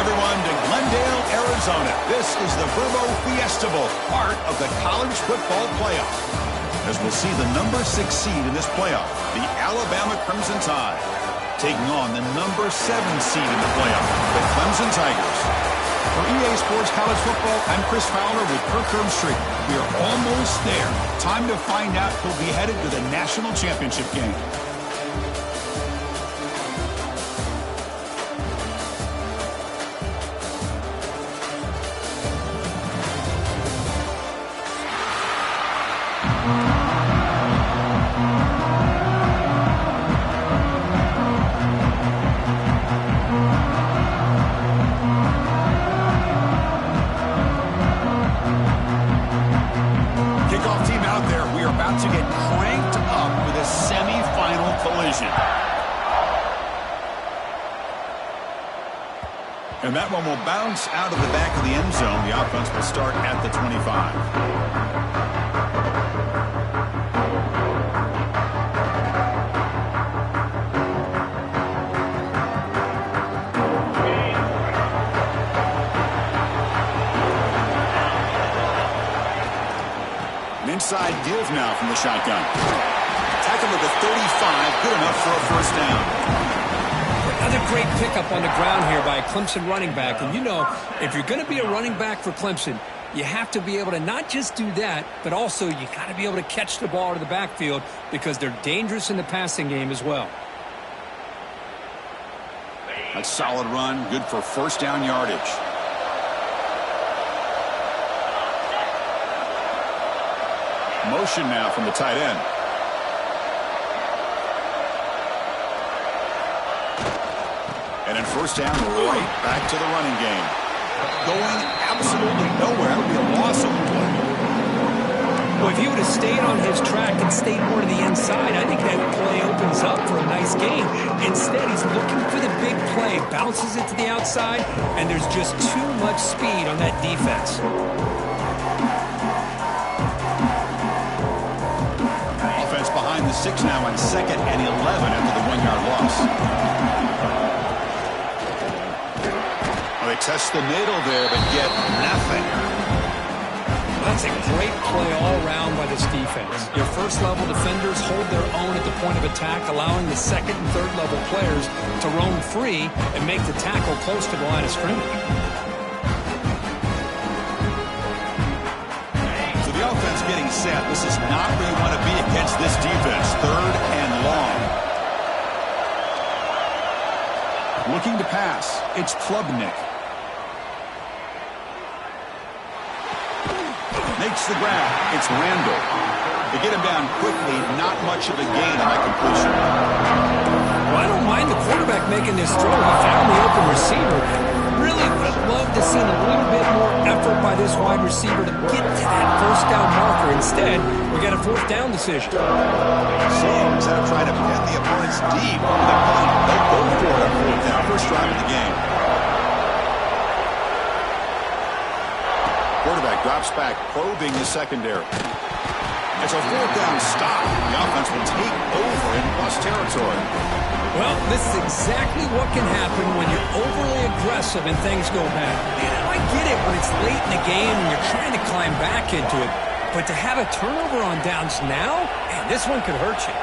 everyone, to Glendale, Arizona. This is the Verbo Fiesta Bowl, part of the college football playoff. As we'll see the number 6 seed in this playoff, the Alabama Crimson Tide, taking on the number 7 seed in the playoff, the Clemson Tigers. For EA Sports College Football, I'm Chris Fowler with Kirk Herbstreit. We are almost there. Time to find out who'll be headed to the national championship game. And that one will bounce out of the back of the end zone. The offense will start at the 25. An inside give now from the shotgun. Tackle at the 35, good enough for a first down. Another great pickup on the ground here by a Clemson running back. And you know, if you're going to be a running back for Clemson, you have to be able to not just do that, but also you got to be able to catch the ball to the backfield because they're dangerous in the passing game as well. A solid run, good for first down yardage. Motion now from the tight end. And in first down, right back to the running game. Going absolutely nowhere. It'll be a loss of the play. Well, if he would have stayed on his track and stayed more to the inside, I think that play opens up for a nice game. Instead, he's looking for the big play, bounces it to the outside, and there's just too much speed on that defense. Offense behind the 6 now on 2nd and 11 after the 1-yard loss. They test the middle there, but get nothing. That's a great play all around by this defense. Your first-level defenders hold their own at the point of attack, allowing the second and third-level players to roam free and make the tackle close to the line of scrimmage. So the offense getting set. This is not where you want to be against this defense. 3rd and long. Looking to pass. It's Klubnik. Makes the grab. It's Randall. They get him down quickly. Not much of a gain on that completion. Well, I don't mind the quarterback making this throw. He found the open receiver. Really would have loved to see a little bit more effort by this wide receiver to get to that first down marker. Instead, we got a 4th down decision. Seeing instead of trying to pin the opponents deep with a punt, they'll go for it on 4th down. First drive of the game. Quarterback drops back, probing the secondary. It's a 4th down stop. The offense will take over in plus territory. Well, this is exactly what can happen when you're overly aggressive and things go bad. I get it when it's late in the game and you're trying to climb back into it. But to have a turnover on downs now, man, this one could hurt you.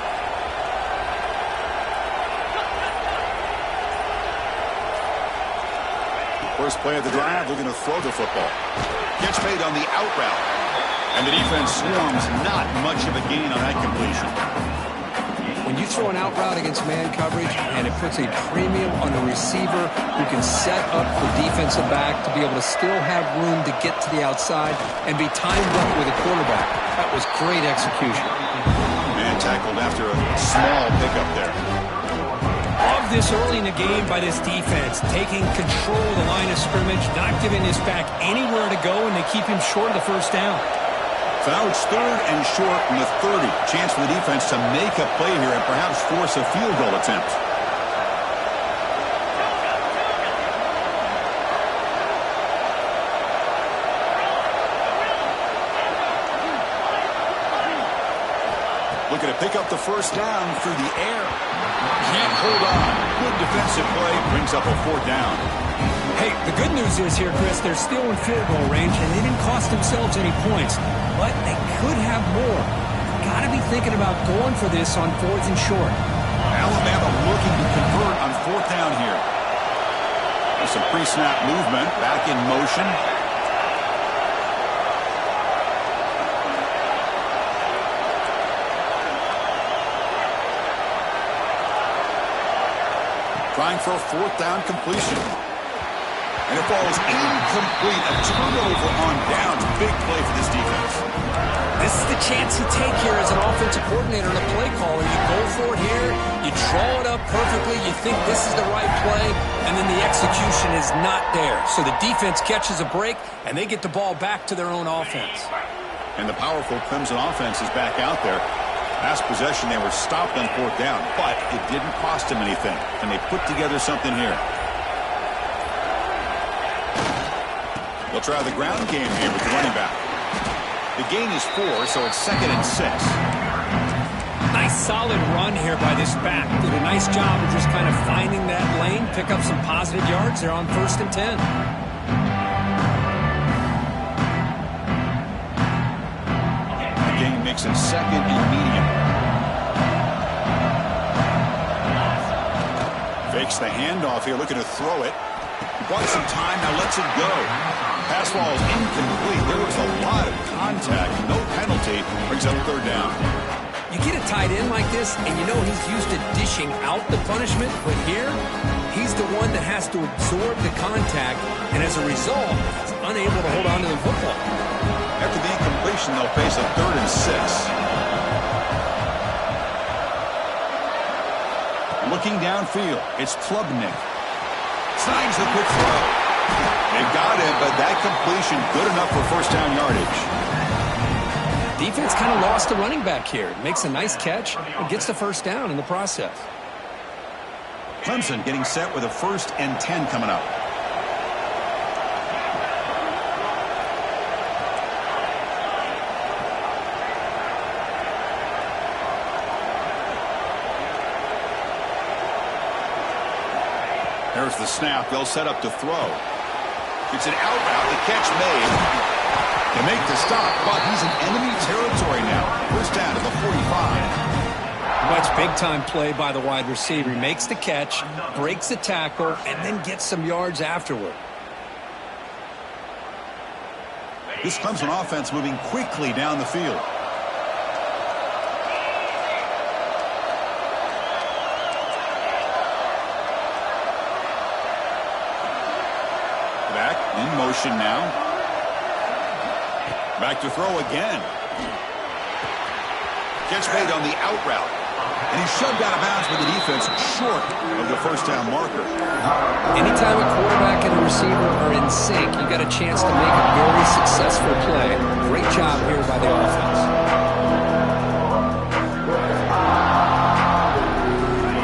First play of the drive, looking to throw the football. Gets made on the out route. And the defense swarms, not much of a gain on that completion. When you throw an out route against man coverage, and it puts a premium on a receiver who can set up the defensive back to be able to still have room to get to the outside and be timed up with a quarterback. That was great execution. Man tackled after a small pickup there. Love this early in the game by this defense, taking control of the line of scrimmage, not giving this back anywhere to go, and they keep him short of the first down. So now it's 3rd and short from the 30. Chance for the defense to make a play here and perhaps force a field goal attempt. Looking to pick up the first down through the air. Can't hold on. Good defensive play. Brings up a 4th down. Hey, the news is here, Chris, they're still in field goal range, and they didn't cost themselves any points, but they could have more. Got to be thinking about going for this on 4th and short. Alabama looking to convert on 4th down here. There's some pre-snap movement, back in motion. Trying for a 4th down completion. And it falls incomplete. A turnover on downs. Big play for this defense. This is the chance you take here as an offensive coordinator and a play caller. You go for it here. You draw it up perfectly. You think this is the right play, and then the execution is not there. So the defense catches a break, and they get the ball back to their own offense. And the powerful Clemson offense is back out there. Last possession, they were stopped on 4th down, but it didn't cost them anything. And they put together something here. They'll try the ground game here with the running back. The gain is 4, so it's 2nd and 6. Nice solid run here by this back. Did a nice job of just kind of finding that lane, pick up some positive yards there on 1st and 10. Makes it 2nd and medium. Fakes the handoff here, looking to throw it. Wants some time, now lets it go. Pass ball is incomplete. There was a lot of contact. No penalty. Brings up 3rd down. You get a tight end like this, and you know he's used to dishing out the punishment, but here, he's the one that has to absorb the contact, and as a result, he's unable to hold on to the football. After the incompletion, they'll face a 3rd and 6. Looking downfield, it's Klubnik. Signs the quick throw. They got it, but that completion good enough for 1st down yardage. Defense kind of lost the running back here. Makes a nice catch and gets the 1st down in the process. Clemson getting set with a 1st and 10 coming up. There's the snap. They'll set up to throw. It's an out route. The catch made. They make the stop, but he's in enemy territory now. 1st down to the 45. Much big-time play by the wide receiver. He makes the catch, breaks the tackle, and then gets some yards afterward. This Clemson offense moving quickly down the field. Back in motion now. Back to throw again. Catch made on the out route. And he's shoved out of bounds by the defense short of the 1st down marker. Anytime a quarterback and a receiver are in sync, you got a chance to make a very successful play. Great job here by the offense.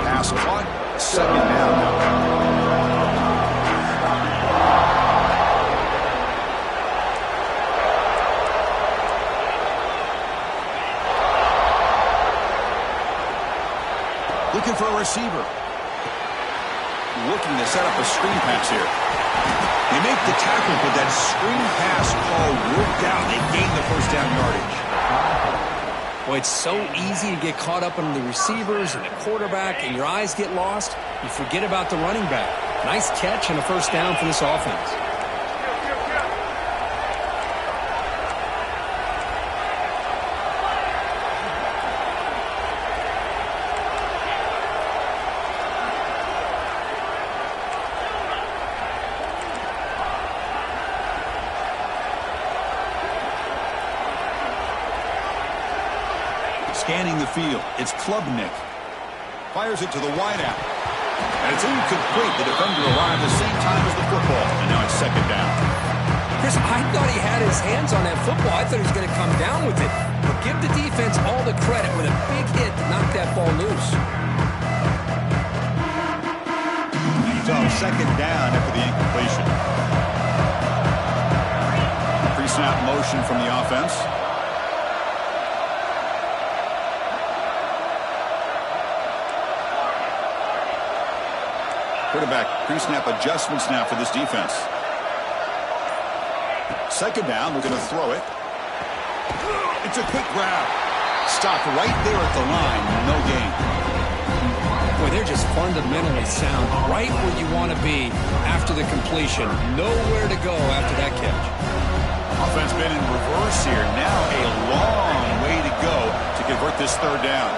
Pass caught. 2nd down now. Looking for a receiver. Looking to set up a screen pass here. They make the tackle, but that screen pass call worked out. They gain the 1st down yardage. Boy, it's so easy to get caught up on the receivers and the quarterback, and your eyes get lost. You forget about the running back. Nice catch and a 1st down for this offense. Scanning the field, it's Klubnik. Fires it to the wideout. And it's incomplete. The defender arrived the same time as the football. And now it's 2nd down. Chris, I thought he had his hands on that football. I thought he was going to come down with it. But give the defense all the credit with a big hit to knock that ball loose. So 2nd down after the incompletion. Pre-snap motion from the offense. Quarterback pre-snap adjustments now for this defense. Second down, we're going to throw it. It's a quick grab. Stopped right there at the line. No gain. Boy, they're just fundamentally sound. Right where you want to be after the completion. Nowhere to go after that catch. Offense been in reverse here. Now a long way to go to convert this third down.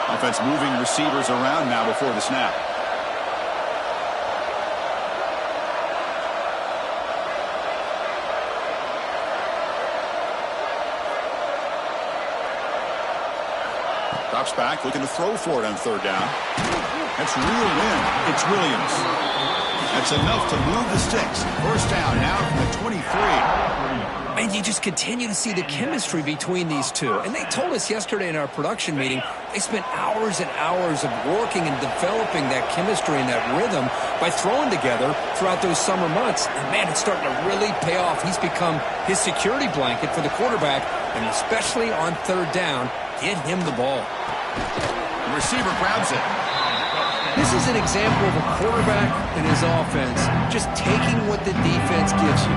Offense moving receivers around now before the snap. Drops back, looking to throw for it on third down. That's reeled in. It's Williams. That's enough to move the sticks. First down now from the 23. And you just continue to see the chemistry between these two. And they told us yesterday in our production meeting, they spent hours and hours of working and developing that chemistry and that rhythm by throwing together throughout those summer months. And, man, it's starting to really pay off. He's become his security blanket for the quarterback, and especially on third down, get him the ball. The receiver grabs it. This is an example of a quarterback and his offense just taking what the defense gives you.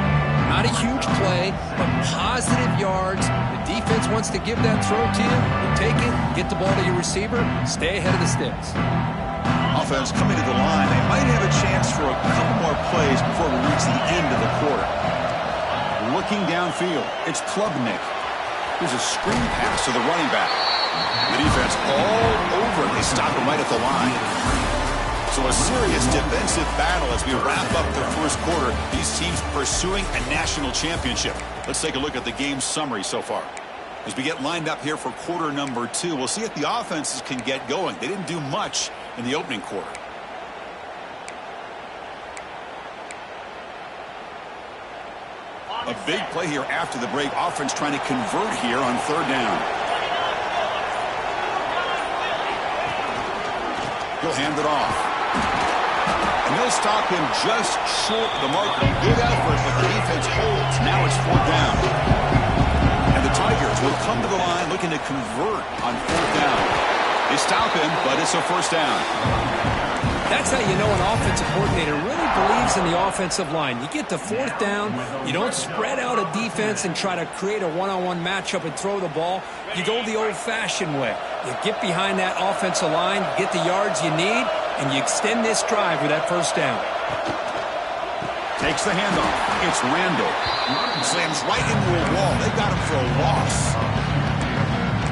Not a huge play, but positive yards. The defense wants to give that throw to you. You take it, get the ball to your receiver, stay ahead of the sticks. Offense coming to the line. They might have a chance for a couple more plays before we reach the end of the quarter. Looking downfield, it's Klubnik. Here's a screen pass to the running back. The defense all over. They stop him right at the line. So a serious defensive battle as we wrap up the first quarter. These teams pursuing a national championship. Let's take a look at the game summary so far. As we get lined up here for quarter number 2, we'll see if the offenses can get going. They didn't do much in the opening quarter. A big play here after the break. Offense trying to convert here on third down. He'll hand it off. And they'll stop him just short of the marker. Good effort, but the defense holds. Now it's fourth down. And the Tigers will come to the line looking to convert on fourth down. They stop him, but it's a first down. That's how you know an offensive coordinator really believes in the offensive line. You get to fourth down, you don't spread out a defense and try to create a one-on-one matchup and throw the ball. You go the old-fashioned way. You get behind that offensive line, get the yards you need, and you extend this drive with that first down. Takes the handoff. It's Randall. Slams right into a wall. They got him for a loss.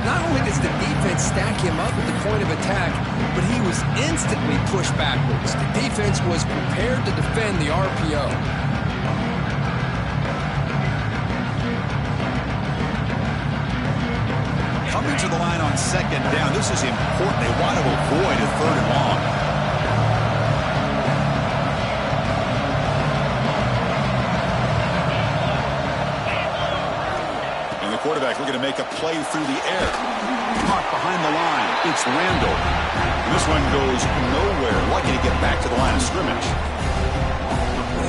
Not only does the defense stack him up at the point of attack, but he was instantly pushed backwards. The defense was prepared to defend the RPO. Coming to the line on second down. This is important. They want to avoid a third and long. Quarterback looking to make a play through the air. Caught behind the line. It's Randall. This one goes nowhere. Lucky to get back to the line of scrimmage.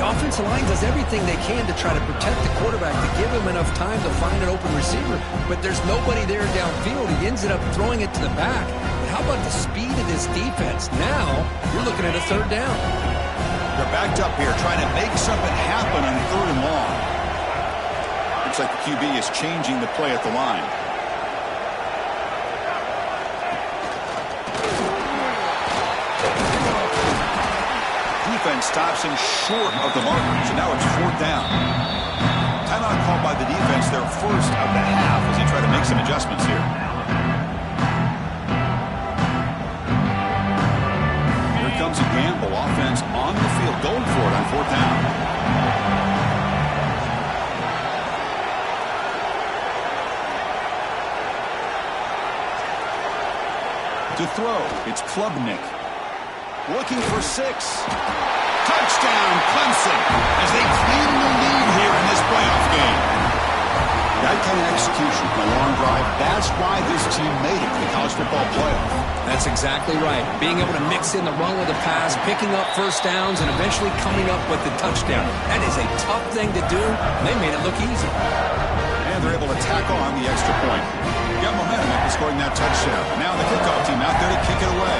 The offensive line does everything they can to try to protect the quarterback, to give him enough time to find an open receiver. But there's nobody there downfield. He ends up throwing it to the back. But how about the speed of this defense? Now you're looking at a third down. They're backed up here trying to make something happen on third and long. Looks like the QB is changing the play at the line. Defense stops him short of the marker, so now it's fourth down. Timeout called by the defense, their first of the half, as they try to make some adjustments here. Here comes a gamble. Offense on the field, going for it on fourth down. To throw, it's Klubnik. Looking for 6. Touchdown, Clemson, as they claim the lead here in this playoff game. That kind of execution, a long drive, that's why this team made it to the college football playoff. That's exactly right. Being able to mix in the run with the pass, picking up first downs, and eventually coming up with the touchdown. That is a tough thing to do, and they made it look easy. And they're able to tack on the extra point. Got momentum after scoring that touchdown. Now the kickoff team out there to kick it away.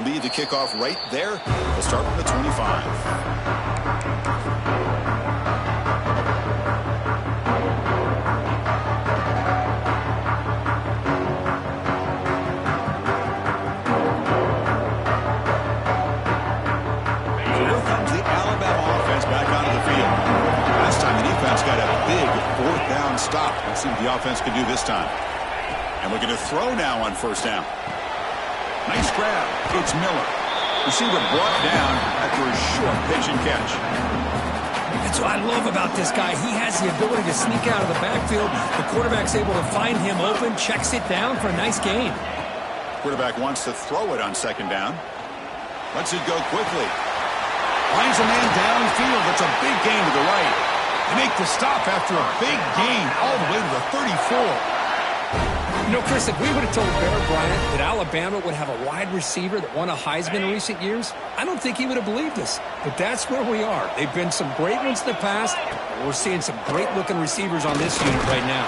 lead the kickoff right there. We'll start from the 25. Got a big fourth down stop. Let's see what the offense can do this time. And we're going to throw now on first down. Nice grab. It's Miller. Receiver brought down after a short pitch and catch. That's what I love about this guy. He has the ability to sneak out of the backfield. The quarterback's able to find him open, checks it down for a nice gain. Quarterback wants to throw it on second down. Lets it go quickly. Finds a man downfield. It's a big gain to the right. They make the stop after a big gain all the way to the 34. You know, Chris, if we would have told Bear Bryant that Alabama would have a wide receiver that won a Heisman in recent years, I don't think he would have believed us. But that's where we are. They've been some great ones in the past, and we're seeing some great-looking receivers on this unit right now.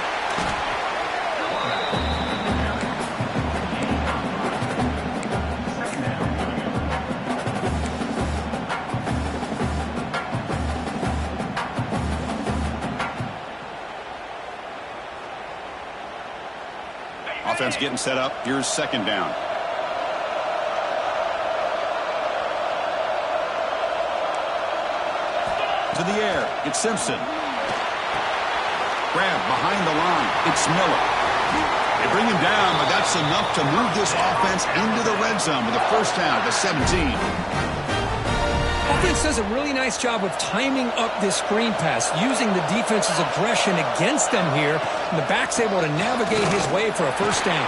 Offense getting set up. Here's second down. To the air. It's Simpson. Grab behind the line. It's Miller. They bring him down, but that's enough to move this offense into the red zone with a first down at the 17. Offense does a really nice job of timing up this screen pass, using the defense's aggression against them here, and the back's able to navigate his way for a first down.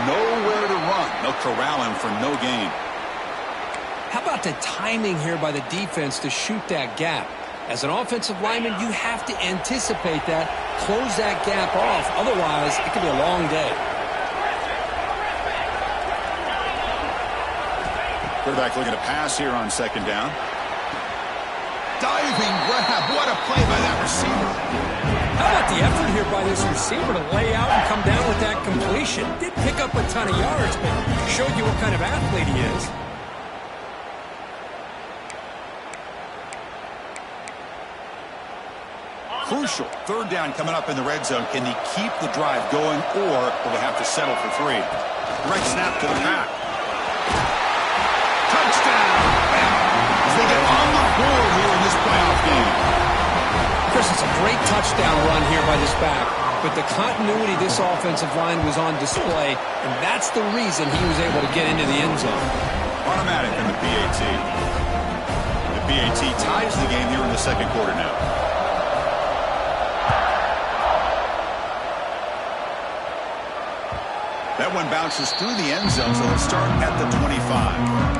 Nowhere to run. They'll corral him for no gain. How about the timing here by the defense to shoot that gap? As an offensive lineman, you have to anticipate that, close that gap off. Otherwise, it could be a long day. Quarterback looking to pass here on second down. Diving grab. What a play by that receiver. How about the effort here by this receiver to lay out and come down with that completion? Did pick up a ton of yards, but showed you what kind of athlete he is. Crucial. Third down coming up in the red zone. Can they keep the drive going, or will they have to settle for three? Right snap to the pack. Touchdown! As they get on the board here in this playoff game. Chris, it's a great touchdown run here by this back, but the continuity of this offensive line was on display, and that's the reason he was able to get into the end zone. Automatic in the PAT. The PAT ties the game here in the second quarter now. That one bounces through the end zone, so they'll start at the 25.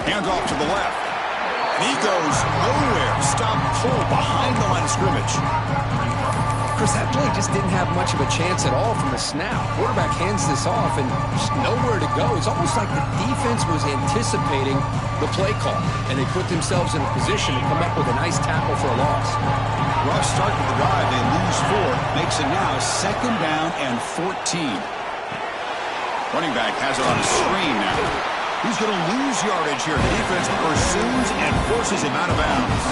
Handoff to the left. And he goes nowhere. Stop pull behind the line of scrimmage. Chris, that play just didn't have much of a chance at all from the snap. Quarterback hands this off and just nowhere to go. It's almost like the defense was anticipating the play call, and they put themselves in a position to come up with a nice tackle for a loss. Rough start to the drive. They lose 4. Makes it now second down and 14. Running back has it on a screen now. He's going to lose yardage here. The defense pursues and forces him out of bounds.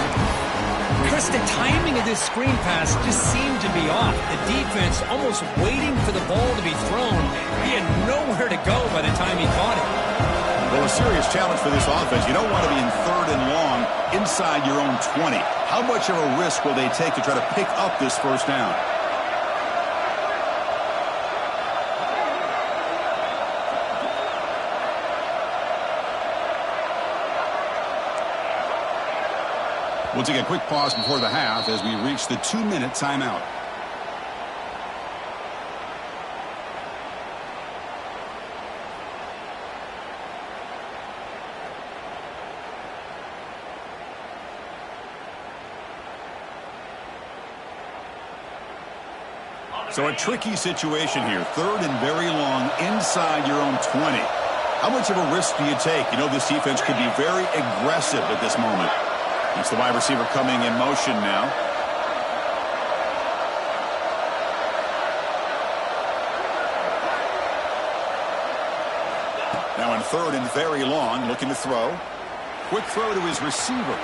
Chris, the timing of this screen pass just seemed to be off. The defense almost waiting for the ball to be thrown. He had nowhere to go by the time he caught it. Well, a serious challenge for this offense. You don't want to be in third and long inside your own 20. How much of a risk will they take to try to pick up this first down? We'll take a quick pause before the half as we reach the 2-minute timeout. So a tricky situation here. 3rd and very long inside your own 20. How much of a risk do you take? You know this defense could be very aggressive at this moment. It's the wide receiver coming in motion now. Now in 3rd and very long, looking to throw. Quick throw to his receiver.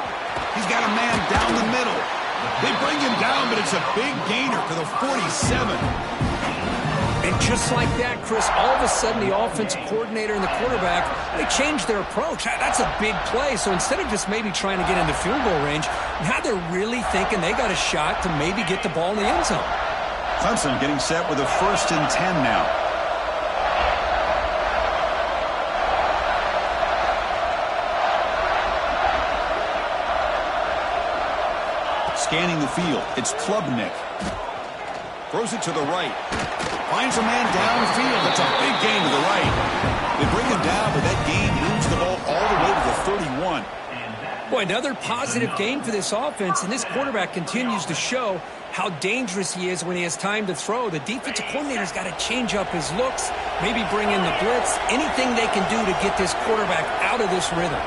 He's got a man down the middle. They bring him down, but it's a big gainer for the 47. And just like that, Chris, all of a sudden the offensive coordinator and the quarterback, they changed their approach. That's a big play. So instead of just maybe trying to get into field goal range, now they're really thinking they got a shot to maybe get the ball in the end zone. Clemson getting set with a 1st and 10 now. Scanning the field, it's Klubnik. Throws it to the right. Finds a man downfield. It's a big gain to the right. They bring him down, but that gain moves the ball all the way to the 31. Boy, another positive game for this offense, and this quarterback continues to show how dangerous he is when he has time to throw. The defensive coordinator's got to change up his looks, maybe bring in the blitz, anything they can do to get this quarterback out of this rhythm.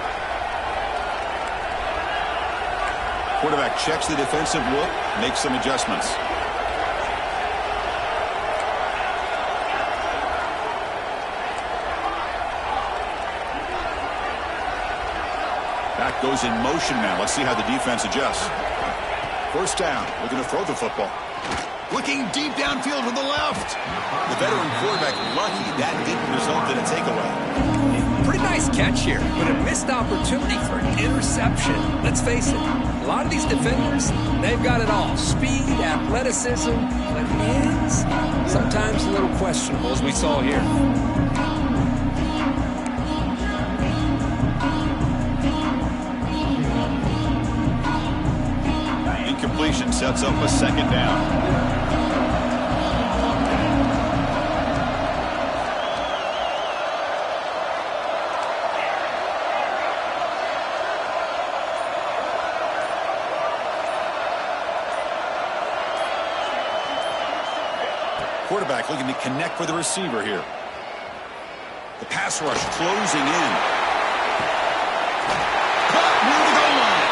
Quarterback checks the defensive look, makes some adjustments. Back goes in motion now. Let's see how the defense adjusts. 1st down, looking to throw the football. Looking deep downfield to the left. The veteran quarterback lucky that didn't result in a takeaway. Pretty nice catch here, but a missed opportunity for an interception. Let's face it, a lot of these defenders, they've got it all. Speed, athleticism, but hands, sometimes a little questionable, as we saw here. Incompletion sets up a 2nd down. Quarterback looking to connect with the receiver here. The pass rush closing in. Caught near the goal line.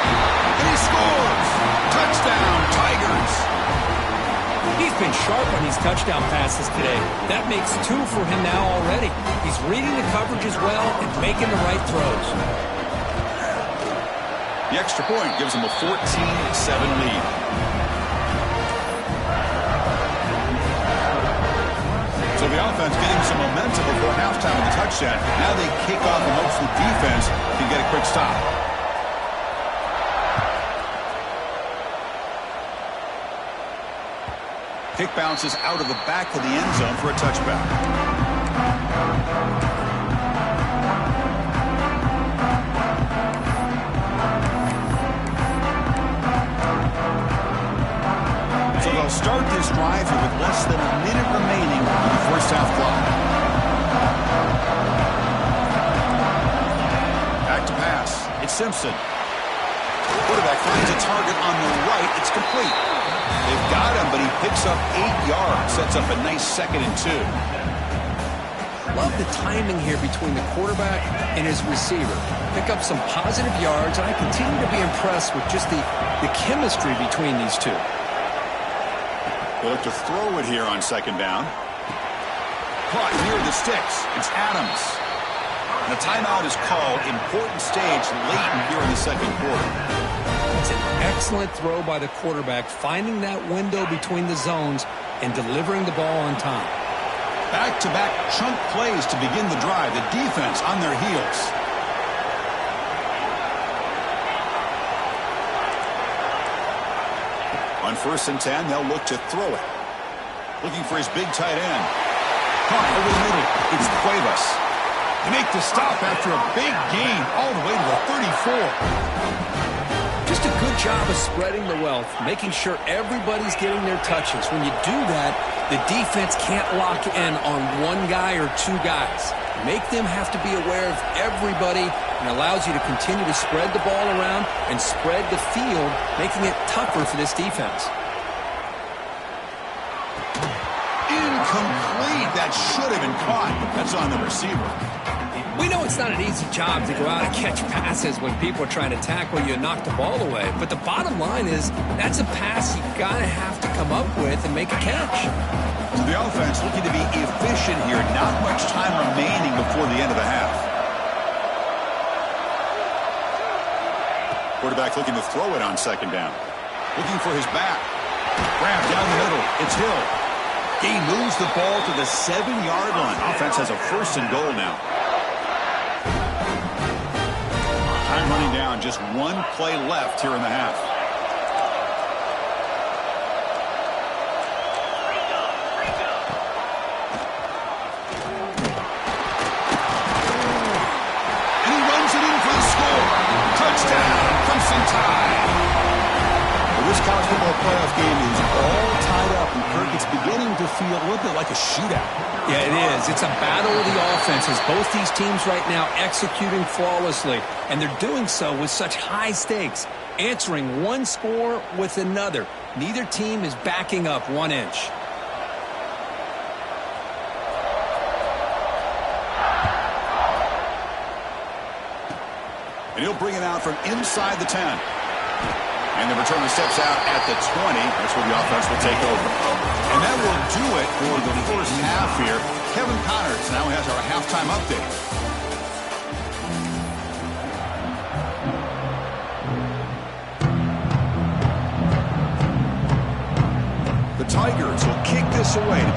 And he scores. Touchdown, Tigers. He's been sharp on these touchdown passes today. That makes 2 for him now already. He's reading the coverage as well and making the right throws. The extra point gives him a 14-7 lead. So the offense getting some momentum before halftime with the touchdown. Now they kick off and hopes the defense can get a quick stop. Kick bounces out of the back of the end zone for a touchback. So they'll start this drive with less than a minute remaining in the 1st half clock. Back to pass. It's Simpson. Quarterback finds a target on the right. It's complete. They've got him, but he picks up 8 yards. Sets up a nice 2nd and 2. Love the timing here between the quarterback and his receiver. Pick up some positive yards, and I continue to be impressed with just the chemistry between these two. They look to throw it here on 2nd down. Caught near the sticks. It's Adams. And a timeout is called. Important stage late here in the 2nd quarter. It's an excellent throw by the quarterback, finding that window between the zones and delivering the ball on time. Back-to-back chunk plays to begin the drive. The defense on their heels. On 1st and 10, they'll look to throw it. Looking for his big tight end. Caught over the middle. It's Cuevas. They make the stop after a big gain all the way to the 34. Just a good job of spreading the wealth, making sure everybody's getting their touches. When you do that, the defense can't lock in on one guy or 2 guys. Make them have to be aware of everybody, and allows you to continue to spread the ball around and spread the field, making it tougher for this defense. That should have been caught. That's on the receiver. We know it's not an easy job to go out and catch passes when people are trying to tackle you and knock the ball away. But the bottom line is that's a pass you got to have to come up with and make a catch. So the offense looking to be efficient here. Not much time remaining before the end of the half. Quarterback looking to throw it on second down. Looking for his back. Grab down the middle. It's Hill. He moves the ball to the 7-yard line. Offense has a 1st and goal now. Time running down. Just one play left here in the half. And he runs it in for the score. Touchdown, Crimson Tide. Well, this college football playoff game is all tied up, and Kirk, it's beginning to feel a little bit like a shootout. Yeah, it is. It's a battle of the offenses. Both these teams right now executing flawlessly, and they're doing so with such high stakes, answering one score with another. Neither team is backing up 1 inch. And he'll bring it out from inside the 10. And the returner steps out at the 20. That's where the offense will take over. And that will do it for the first half here. Kevin Connors now has our halftime update. The Tigers will kick this away.